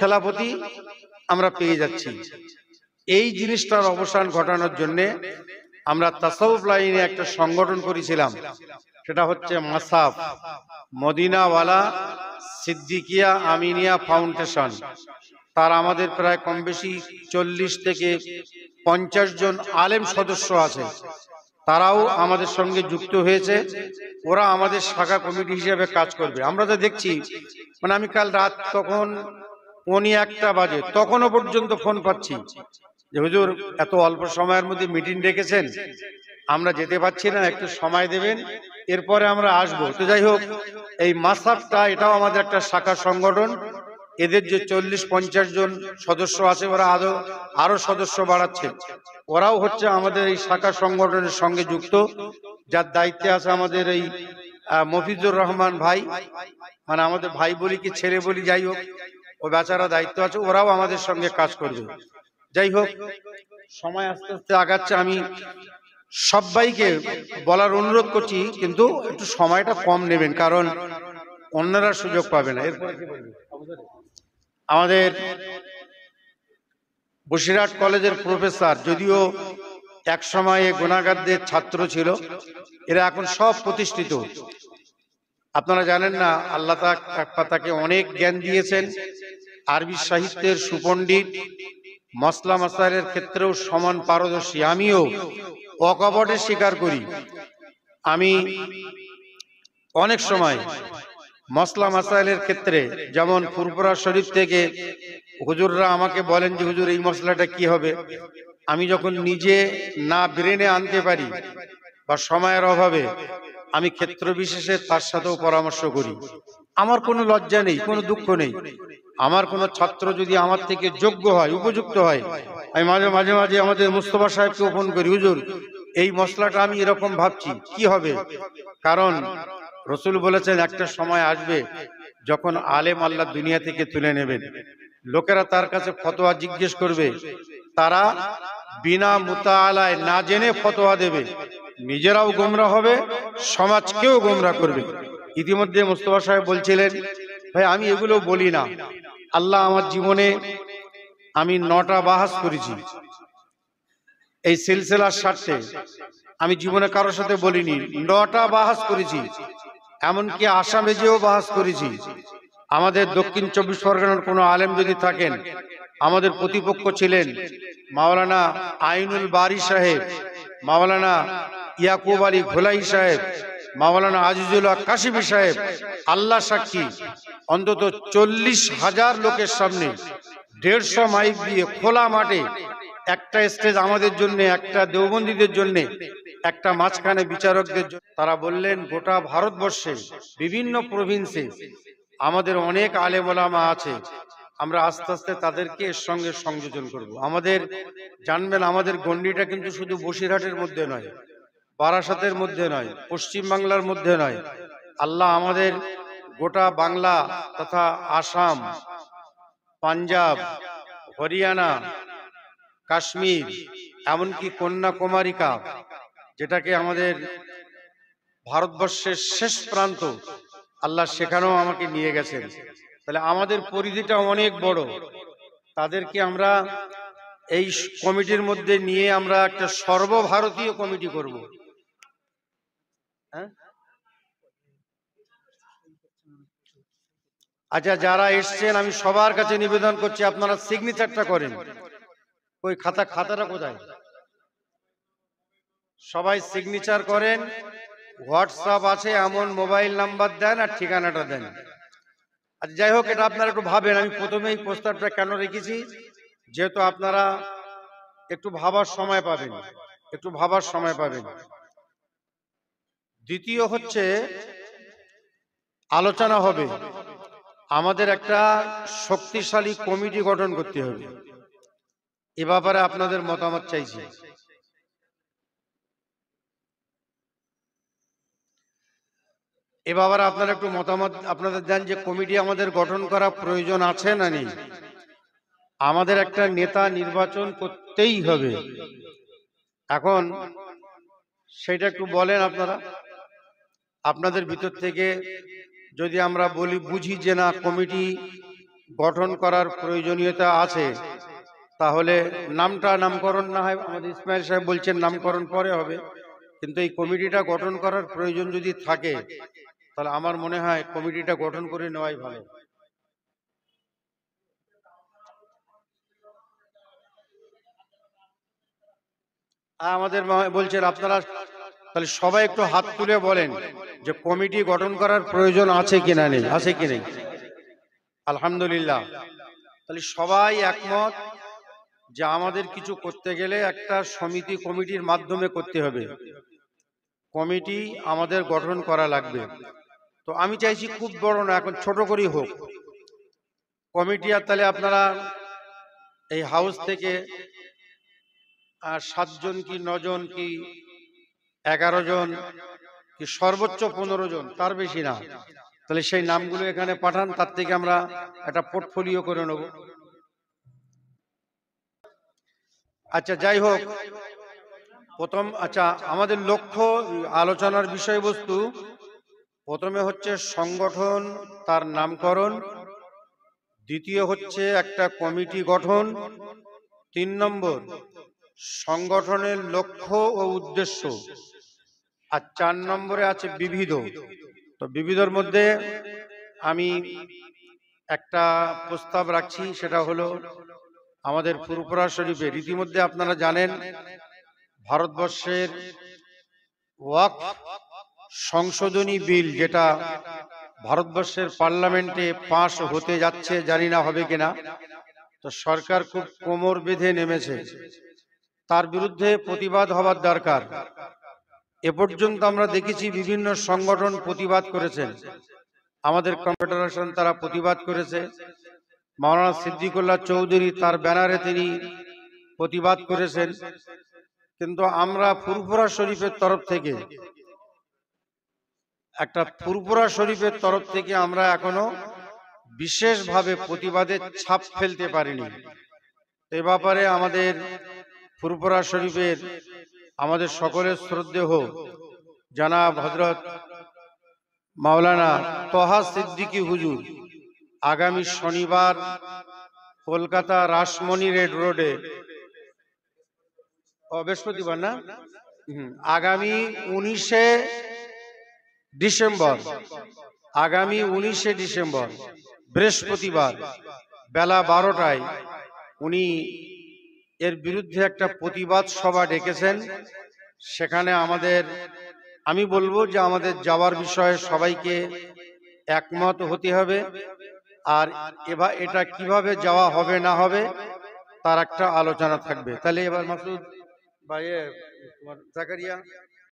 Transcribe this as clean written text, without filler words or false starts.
খেলাফতি আমরা পেয়ে যাচ্ছি। এই জিনিসটার অবসান ঘটানোর জন্য আমরা তাসাউফ লাইনে একটা সংগঠন করেছিলাম, সেটা হচ্ছে মাসাফ, মদিনাওয়ালা সিদ্দিকিয়া আমিনিয়া ফাউন্ডেশন। তার আমাদের প্রায় কম বেশি 40 থেকে 50 জন আলেম সদস্য আছে, তারাও আমাদের সঙ্গে যুক্ত হয়েছে। ওরা আমাদের শাখা কমিটি হিসেবে কাজ করবে। আমরা তো দেখছি, মানে আমি কাল রাত তখন 1:15 বাজে, তখনও পর্যন্ত ফোন পাচ্ছি যে হুজুর এত অল্প সময়ের মধ্যে মিটিং রেখেছেন, আমরা যেতে পারছি না, একটু সময় দেবেন, এরপরে আমরা আসবো। তো যাই হোক, এই মাসাবটা এটাও আমাদের একটা শাখা সংগঠন। এদের যে 40-50 জন সদস্য আছে, ওরা আরো সদস্য বাড়াচ্ছে। ওরাও হচ্ছে আমাদের এই শাখা সংগঠনের সঙ্গে যুক্ত। যার দায়িত্বে আছে আমাদের এই মফিজুর রহমান ভাই, মানে আমাদের ভাই বলি কি ছেলে বলি, যাই হোক, ও বেচারা দায়িত্ব আছে, ওরাও আমাদের সঙ্গে কাজ করবে। যাই হোক, সময় আস্তে আস্তে আগাচ্ছে। আমি সবাইকে বলার অনুরোধ করছি, কিন্তু একটু সময়টা কম নেবেন, কারণ অন্যরা সুযোগ পাবে না। এরপরে কি বলবো, আমাদের বসিরহাট কলেজের প্রফেসর, যদিও এক সময়ে গুণাগারদের ছাত্র ছিল, এরা এখন সব প্রতিষ্ঠিত। আপনারা জানেন না, আল্লাহ তাকে অনেক জ্ঞান দিয়েছেন, আরবি সাহিত্যের সুপণ্ডিত, মসলা মাসাইলের ক্ষেত্রেও সমান পারদর্শী। আমিও অকপটে স্বীকার করি, আমি অনেক সময় মসলা মাসাইলের ক্ষেত্রে, যেমন ফুরফুরা শরীফ থেকে হুজুররা আমাকে বলেন যে হুজুর এই মশলাটা কি হবে, আমি যখন নিজে না ব্রেনে আনতে পারি বা সময়ের অভাবে, আমি ক্ষেত্র বিশেষে তার সাথেও পরামর্শ করি। আমার কোনো লজ্জা নেই, কোনো দুঃখ নেই। আমার কোনো ছাত্র যদি আমার থেকে যোগ্য হয়, উপযুক্ত হয়, আমি মাঝে মাঝে আমাদের মুস্তফা সাহেবকেও ফোন করি, হুজুর এই মশলাটা আমি এরকম ভাবছি, কি হবে? কারণ রসুল বলেছেন একটা সময় আসবে যখন আলেম আল্লাহ দুনিয়া থেকে তুলে নেবেন, লোকেরা তার কাছে ফতোয়া জিজ্ঞেস করবে, তারা বিনা মুতাআলায় না জেনে ফতোয়া দেবে, নিজেরাও গোমরা হবে, সমাজকেও গোমরা করবে। ইতিমধ্যে মুস্তফা সাহেব বলছিলেন, ভাই আমি এগুলো বলি না, আল্লাহ আমার জীবনে আমি 9টা বাহাস করেছি এই সিলসিলার স্বার্থে। আমি জীবনে কারোর সাথে বলিনি, 9টা বাহাস করেছি, এমনকি আসামে যেও বাহাস করেছি। আমাদের দক্ষিণ 24 পরগনার কোনো আলেম যদি থাকেন, আমাদের প্রতিপক্ষ ছিলেন মাওলানা আইনুল বারি সাহেব, মাওলানা ইয়াকুব আলী ঘোলাই সাহেব, মাওলানা আজিজুল্লাহ কাশিমি সাহেব। আল্লাহ সাক্ষী, অন্তত 40,000 লোকের সামনে 150 মাইক দিয়ে খোলা মাঠে একটা স্টেজ আমাদের জন্য, একটা দেওবন্দীদের জন্য, একটা মাঝখানে বিচারকদের জন্য। তারা বললেন গোটা ভারতবর্ষে বিভিন্ন প্রভিন্সে আমাদের অনেক আলেম ওলামা আছে, আমরা আস্তে আস্তে তাদেরকে এর সঙ্গে সংযোজন করব। আমাদের জানবেন, আমাদের গণ্ডিটা কিন্তু শুধু বসিরহাটের মধ্যে নয়, বারাসাতের মধ্যে নয়, পশ্চিম বাংলার মধ্যে নয়। আল্লাহ আমাদের গোটা বাংলা তথা আসাম, পাঞ্জাব, হরিয়ানা, কাশ্মীর, এমনকি কন্যাকুমারিকা, যেটাকে আমাদের ভারতবর্ষের শেষ প্রান্ত, আল্লাহ সেখানেও আমাকে নিয়ে গেছেন। তাহলে আমাদের পরিধিটা অনেক বড়। তাদেরকে আমরা এই কমিটির মধ্যে নিয়ে আমরা একটা সর্বভারতীয় কমিটি করব। আচ্ছা, যারা এসছেন আমি সবার কাছে নিবেদন করছি, আপনারা সিগনেচারটা করেন। ওই খাতাটা কোথায়? সবাই সিগনেচার করেন। হোয়াটসঅ্যাপ আছে, এমন মোবাইল নাম্বার দেন আর ঠিকানাটা দেন। আচ্ছা যাই হোক, এটা আপনারা একটু ভাবেন। আমি প্রথমেই প্রস্তাবটা কেন রেখেছি, যেহেতু আপনারা একটু ভাবার সময় পাবেন, একটু ভাবার সময় পাবেন। দ্বিতীয় হচ্ছে, আলোচনা হবে, আমাদের একটা শক্তিশালী কমিটি গঠন করতে হবে। এ ব্যাপারে আপনাদের মতামত চাইছি। এ ব্যাপারে আপনারা একটু মতামত আপনাদের দেন যে কমিটি আমাদের গঠন করা প্রয়োজন আছে না নেই। আমাদের একটা নেতা নির্বাচন করতেই হবে। এখন সেটা একটু বলেন আপনারা, আপনাদের ভিতর থেকে। যদি আমরা বলি বুঝি যে না কমিটি গঠন করার প্রয়োজনীয়তা আছে, তাহলে নামকরণ না হয়, আমাদের ইসমাইল সাহেব বলছেন নামকরণ পরে হবে, কিন্তু এই কমিটিটা গঠন করার প্রয়োজন যদি থাকে তাহলে আমার মনে হয় কমিটিটা গঠন করে নেওয়াই ভালো। আমাদের বলছেন আপনারা তাহলে সবাই একটু হাত তুলে বলেন যে কমিটি গঠন করার প্রয়োজন আছে কিনা নেই, আছে কি নেই? আলহামদুলিল্লাহ। তাহলে সবাই একমত যে আমাদের কিছু করতে গেলে একটা সমিতি কমিটির মাধ্যমে করতে হবে, কমিটি আমাদের গঠন করা লাগবে। তো আমি চাইছি খুব বড় না, এখন ছোট করেই হোক কমিটি। আর তাহলে আপনারা এই হাউস থেকে 7 জন কি 9 জন কি 11 জন কি সর্বোচ্চ 15 জন, তার বেশি না, তাহলে সেই নামগুলো এখানে পাঠান, তার থেকে আমরা একটা পোর্টফোলিও করে নেব। আচ্ছা যাই হোক, আমাদের লক্ষ্য, আলোচনার বিষয়বস্তু প্রথমে হচ্ছে সংগঠন, তার নামকরণ, দ্বিতীয় হচ্ছে একটা কমিটি গঠন, 3 নম্বর সংগঠনের লক্ষ্য ও উদ্দেশ্য, আর 4 নম্বরে আছে বিবিধ। তো বিবিধর মধ্যে আমি একটা প্রস্তাব রাখছি, সেটা হলো আমাদের ফুরফুরা শরীফে রীতিমধ্যে আপনারা জানেন ভারতবর্ষের ওয়াকফ সংশোধনী বিল, যেটা ভারতবর্ষের পার্লামেন্টে পাস হতে যাচ্ছে, জানি না হবে কিনা। তো সরকার খুব কোমর বেঁধে নেমেছে, তার বিরুদ্ধে প্রতিবাদ হবার দরকার। এ পর্যন্ত আমরা দেখেছি বিভিন্ন সংগঠন প্রতিবাদ করেছেন, আমাদের কনফেডারেশন তারা প্রতিবাদ করেছে, মাওলানা সিদ্দিকুল্লাহ চৌধুরী তার ব্যানারে তিনি প্রতিবাদ করেছেন, কিন্তু আমরা ফুরফুরা শরীফের তরফ থেকে আমরা এখনো বিশেষভাবে প্রতিবাদের ছাপ ফেলতে পারিনি। এ ব্যাপারে আমাদের ফুরফুরা শরীফের আমাদের সকলের শ্রদ্ধেয় জনাব হযরত মাওলানা তোহা সিদ্দিকী হুজুর আগামী শনিবার কলকাতা রাসমণি রেড রোডে, বৃহস্পতিবার না, আগামী 19শে ডিসেম্বর বৃহস্পতিবার বেলা 12টায় উনি এর বিরুদ্ধে একটা প্রতিবাদ সভা ডেকেছেন। সেখানে আমি বলবো যে আমাদের যাওয়ার বিষয়ে সবাইকে একমত হতে হবে, আর এবার এটা কিভাবে যাওয়া হবে না হবে তার একটা আলোচনা থাকবে। তাহলে এবার মাসুদ ভাই, জাকারিয়া